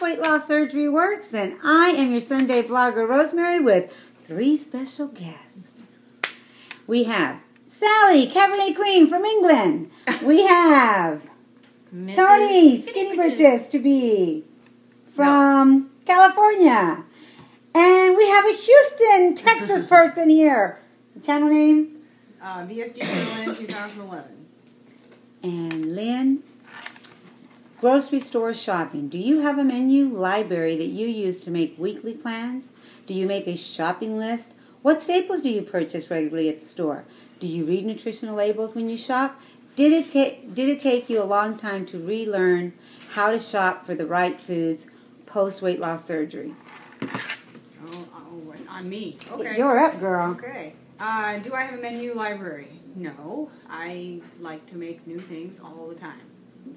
Weight Loss Surgery Works, and I am your Sunday blogger, Rosemary, with 3 special guests. We have Sally, Cabernet Queen from England. We have Tony, Skinny Britches to be from California. And we have a Houston, Texas person here. Channel name? VSG Berlin 2011. And Lynn, grocery store shopping. Do you have a menu library that you use to make weekly plans? Do you make a shopping list? What staples do you purchase regularly at the store? Do you read nutritional labels when you shop? Did it take you a long time to relearn how to shop for the right foods post weight loss surgery? Oh, it's on me. Okay. You're up, girl. Okay. Do I have a menu library? No. I like to make new things all the time.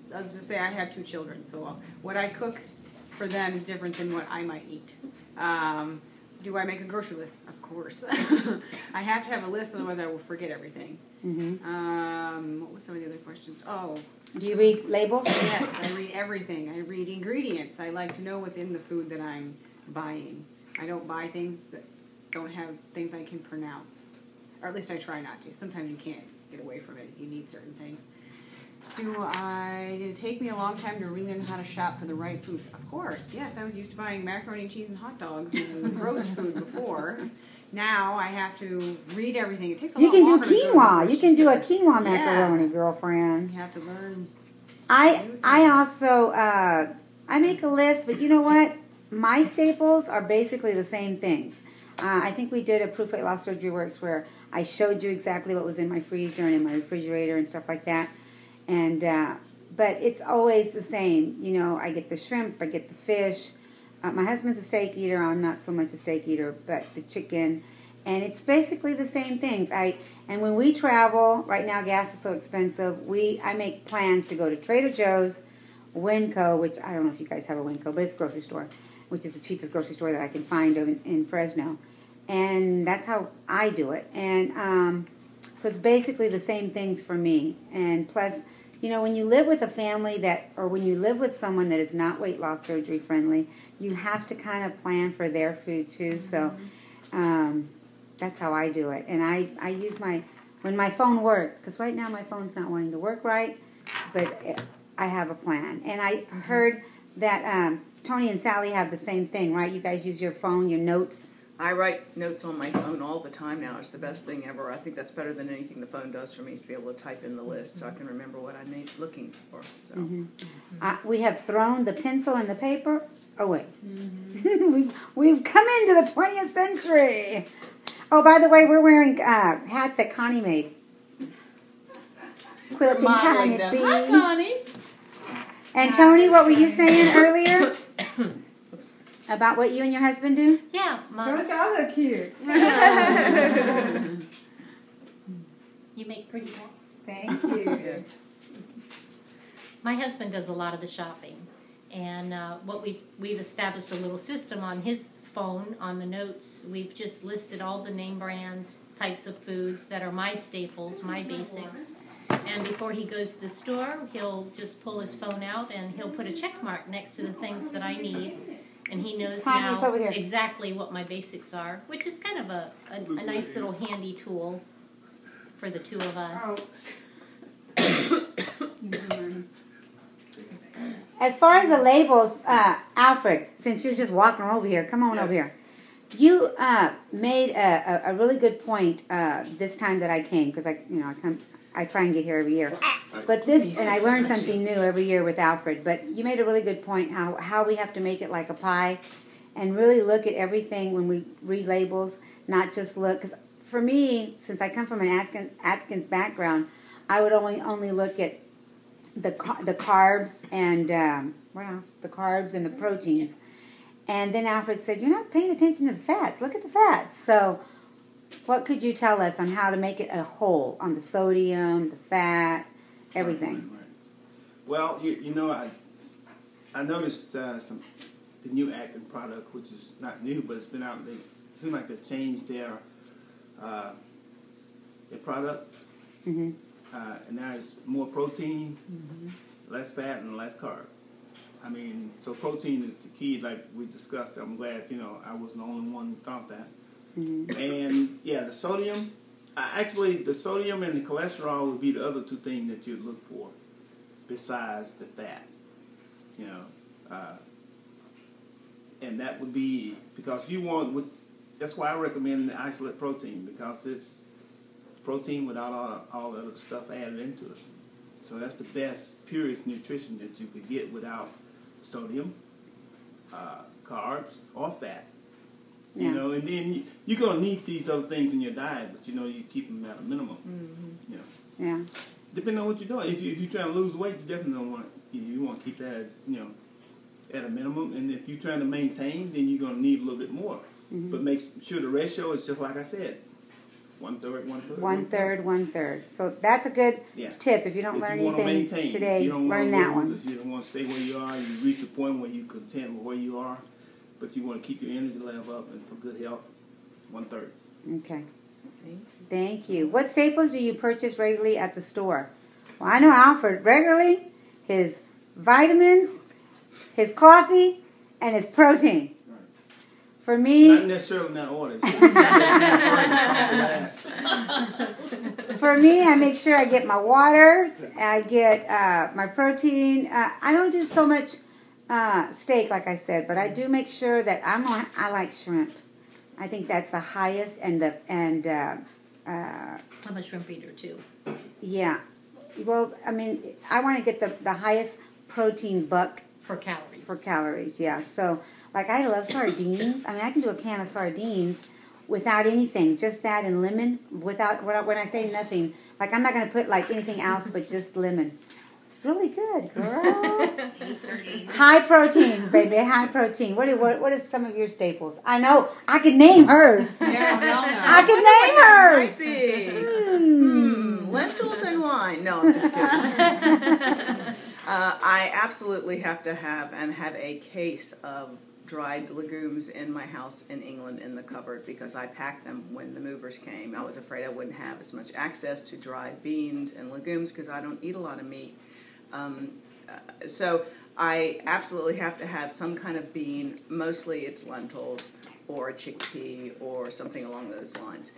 Let's just say I have 2 children, so what I cook for them is different than what I might eat. Do I make a grocery list? Of course. I have to have a list, otherwise I will forget everything. Mm-hmm. What was some of the other questions? Oh. Do you read labels? Yes, I read everything. I read ingredients. I like to know what's in the food that I'm buying. I don't buy things that don't have things I can pronounce. Or at least I try not to. Sometimes you can't get away from it. You need certain things. Did it take me a long time to relearn how to shop for the right foods? Of course. Yes, I was used to buying macaroni and cheese and hot dogs and roast food before. Now I have to read everything. It takes a lot longer. You can do quinoa. You can do a quinoa macaroni, girlfriend. You have to learn. I also I make a list, but you know what? My staples are basically the same things. I think we did a Proof Weight Loss Surgery Works where I showed you exactly what was in my freezer and in my refrigerator and stuff like that. And but it's always the same. You know, I get the shrimp, I get the fish. My husband's a steak eater. I'm not so much a steak eater, but the chicken. And it's basically the same things. And when we travel, right now gas is so expensive, I make plans to go to Trader Joe's, Winco, which I don't know if you guys have a Winco, but it's a grocery store, which is the cheapest grocery store that I can find in Fresno. And that's how I do it. And so it's basically the same things for me. And plus, you know, when you live with a family or when you live with someone that is not weight loss surgery friendly, you have to kind of plan for their food too. So that's how I do it. And I use when my phone works, because right now my phone's not wanting to work right, but I have a plan. And I heard that Tony and Sally have the same thing, right? You guys use your phone, your notes. I write notes on my phone all the time now. It's the best thing ever. I think that's better than anything the phone does for me, to be able to type in the list so I can remember what I'm looking for. So. We have thrown the pencil and the paper away. we've come into the 20th century. Oh, by the way, we're wearing hats that Connie made. Quilting Connie. Hi, Connie. And Tony, what were you saying earlier? About what you and your husband do? Yeah, Don't y'all look cute. You make pretty hats. Thank you. My husband does a lot of the shopping, and what we've established a little system on his phone on the notes. We've just listed all the name brands, types of foods that are my staples, my basics. And before he goes to the store, he'll just pull his phone out and he'll put a check mark next to the things that I need. And he knows now exactly what my basics are, which is kind of a nice little handy tool for the 2 of us. As far as the labels, Alfred, since you're just walking over here, come on over here. You made a really good point this time that I came, because I try and get here every year. But and I learned something new every year with Alfred. But you made a really good point how we have to make it like a pie and really look at everything when we read labels, not just look. Because for me, since I come from an Atkins background, I would only look at the carbs and what else? The carbs and the proteins. And then Alfred said, "You're not paying attention to the fats. Look at the fats." So what could you tell us on how to make it a whole, on the sodium, the fat, everything? Right. Well, you know, I noticed the new Atkins product, which is not new, but it's been out. It seems like they changed their product, and now it's more protein, less fat, and less carb. I mean, so protein is the key, like we discussed. I'm glad, I wasn't the only one who thought that. Mm-hmm. And, yeah, the sodium, the sodium and the cholesterol would be the other two things that you'd look for besides the fat, and that would be, because that's why I recommend the isolate protein, because it's protein without all the other stuff added into it. So that's the best, purest nutrition that you could get without sodium, carbs, or fat. Yeah. And then you're going to need these other things in your diet, but you keep them at a minimum. Mm-hmm. Yeah. Depending on what you're doing. If you're trying to lose weight, you definitely don't want you want to keep that at a minimum. And if you're trying to maintain, then you're going to need a little bit more. Mm-hmm. But make sure the ratio is just like I said. 1/3, 1/3. 1/3, 1/3. So that's a good tip. If you don't learn anything today, learn that one. If you don't want to stay where you are, you reach a point where you're content with where you are, but you want to keep your energy level up and for good health, 1/3. Okay. Thank you. What staples do you purchase regularly at the store? Well, I know Alfred regularly, his vitamins, his coffee, and his protein. For me, not necessarily in that order. For me, I make sure I get my waters, I get my protein. I don't do so much steak, like I said, but I do make sure that I like shrimp. I think that's the highest, I'm a shrimp eater too. Yeah. Well, I mean, I want to get the highest protein buck for calories. For calories, yeah. So, like, I love sardines. I mean, I can do a can of sardines without anything, just that and lemon. Without when I say nothing, like I'm not going to put like anything else but just lemon. It's really good, girl. High protein, baby, high protein. What is some of your staples? I know I can name hers. Yeah, we all know. I can name hers. Might be. Lentils and wine. No, I'm just kidding. I absolutely have to have a case of dried legumes in my house in England in the cupboard, because I packed them when the movers came. I was afraid I wouldn't have as much access to dried beans and legumes because I don't eat a lot of meat. So I absolutely have to have some kind of bean. Mostly it's lentils or a chickpea or something along those lines.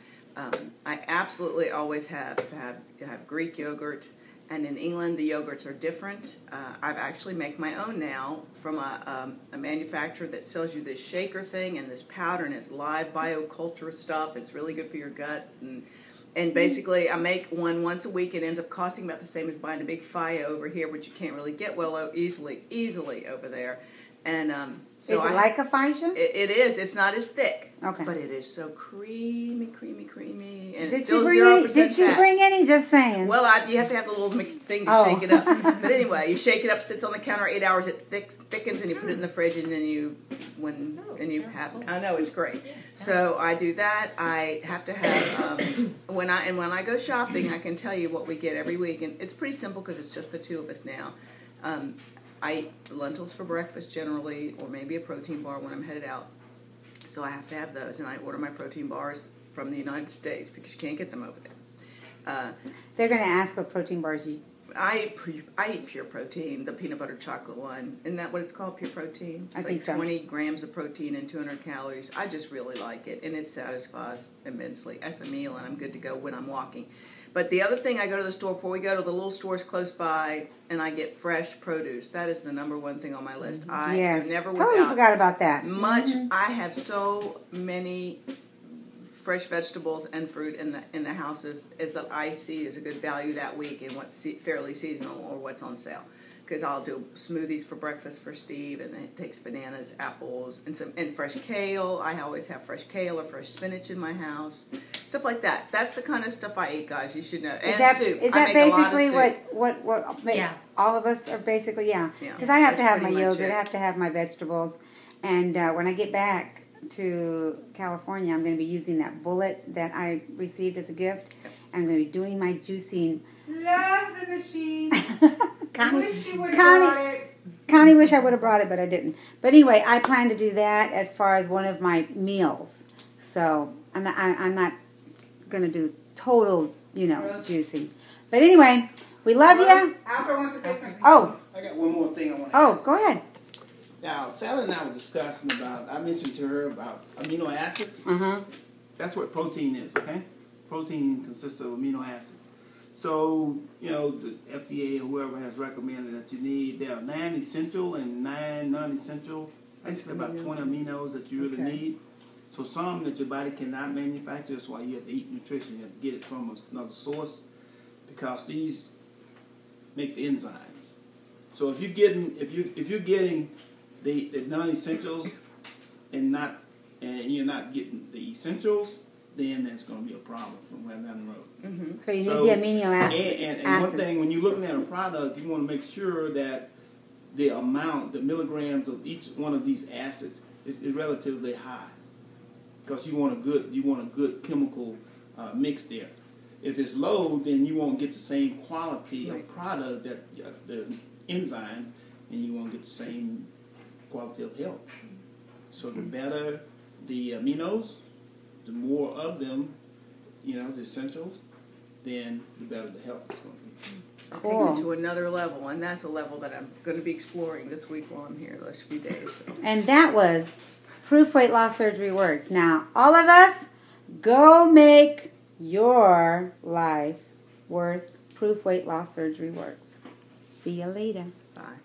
I absolutely always have to have Greek yogurt. And in England, the yogurts are different. I've actually make my own now from a manufacturer that sells you this shaker thing and this powder, and it's live bioculture stuff. It's really good for your guts. And basically, I make one once a week. It ends up costing about the same as buying a big Faya over here, which you can't really get easily over there. And so is it like a Fija? It is. It's not as thick. Okay. But it is so creamy. And Did it's still 0% fat. Did you bring any? Just saying. Well, you have to have the little thing to shake it up. But anyway, you shake it up, sits on the counter 8 hours, it thickens, and you put it in the fridge, and then I know, it's great. So I do that. I have to have when I go shopping, I can tell you what we get every week, and it's pretty simple because it's just the two of us now. I eat lentils for breakfast generally, or maybe a protein bar when I'm headed out. So I have to have those, and I order my protein bars from the United States because you can't get them over there. They're going to ask what protein bars you... I eat Pure Protein, the peanut butter chocolate one. Isn't that what it's called, Pure Protein? I think so. 20 grams of protein and 200 calories. I just really like it, and it satisfies immensely as a meal, and I'm good to go when I'm walking. But the other thing, I go to the store before we go to the little stores close by, and I get fresh produce. That is the number one thing on my list. I am never totally forgot about that. Much. I have so many fresh vegetables and fruit in the houses is that I see as a good value that week and what's fairly seasonal or what's on sale. Because I'll do smoothies for breakfast for Steve, and it takes bananas, apples, and fresh kale. I always have fresh kale or fresh spinach in my house, stuff like that. That's the kind of stuff I eat, guys. You should know. And soup. Is that basically what all of us are basically? Yeah. Because I have to have my yogurt. I have to have my vegetables, and when I get back to California, I'm going to be using that bullet that I received as a gift. I'm going to be doing my juicing. Love the machine. Connie wish I would have brought it, but I didn't. But anyway, I plan to do that as far as one of my meals. So I'm not going to do total, juicing. But anyway, we love you. Alfred wants to say something. Oh. I got one more thing I want to Oh, go ahead. Now, Sally and I were discussing about, I mentioned to her about amino acids. That's what protein is, okay? Protein consists of amino acids. So, you know, the FDA or whoever has recommended that you need, there are 9 essential and 9 non-essential, basically about 20 aminos that you really need. So some that your body cannot manufacture, that's why you have to eat nutrition. You have to get it from another source because these make the enzymes. So if you're getting the non-essentials and you're not getting the essentials, then that's going to be a problem from right down the road. So you need the amino acids. And one thing, when you're looking at a product, you want to make sure that the amount, the milligrams of each one of these acids is relatively high, because you want a good chemical mix there. If it's low, then you won't get the same quality of product that the enzyme, and you won't get the same quality of health. So the better the aminos, the more of them, you know, the essentials, then the better the health is going to be. It takes it to another level, and that's a level that I'm going to be exploring this week while I'm here, the last few days. So. And that was Proof Weight Loss Surgery Works. Now, all of us, go make your life worth Proof Weight Loss Surgery Works. See you later. Bye.